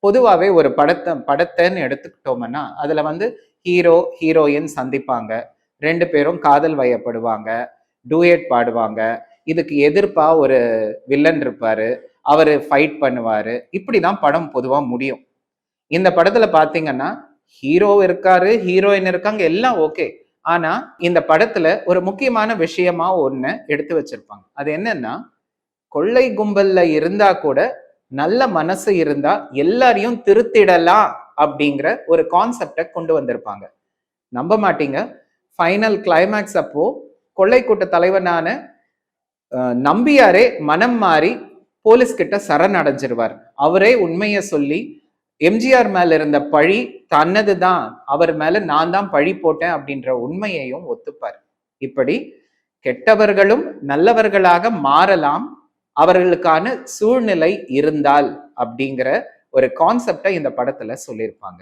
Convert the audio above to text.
பொதுவாகவே ஒரு படத்தைன்னு எடுத்துக்கிட்டோம்னா அதுல வந்து ஹீரோ ஹீரோயின் சந்திப்பாங்க, ரெண்டு பேரும் காதல் வயப்படுவாங்க, டூயட் பாடுவாங்க, இதுக்கு எதிர்ப்பா ஒரு வில்லன் இருப்பாரு, அவரு ஃபைட் பண்ணுவாரு, இப்படிதான் படம் பொதுவா முடியும். இந்த படத்துல பாத்தீங்கன்னா ஹீரோ இருக்காரு, ஹீரோயின் இருக்காங்க, எல்லாம் ஓகே. ஆனா இந்த படத்துல ஒரு முக்கியமான விஷயமா ஒண்ணு எடுத்து வச்சிருப்பாங்க. அது என்னன்னா, கொள்ளை கும்பல்ல இருந்தா கூட நல்ல மனசு இருந்தா எல்லாரையும் திருத்திடலாம் அப்படிங்கிற ஒரு கான்செப்டை கொண்டு வந்திருப்பாங்க. நம்ப மாட்டீங்க, ஃபைனல் கிளைமேக்ஸ் அப்போ கொள்ளை கூட்ட தலைவனான நம்பியாரே மனம் மாறி போலீஸ் கிட்ட சரணடைஞ்சிருவார். அவரே உண்மையை சொல்லி எம்ஜிஆர் மேல இருந்த பழி தன்னதுதான், அவர் மேல நான் தான் பழி போட்டேன் அப்படின்ற உண்மையையும் ஒத்துப்பார். இப்படி கெட்டவர்களும் நல்லவர்களாக மாறலாம், அவர்களுக்கான சூழ்நிலை இருந்தால் அப்படிங்கிற ஒரு கான்செப்டை இந்த படத்துல சொல்லியிருப்பாங்க.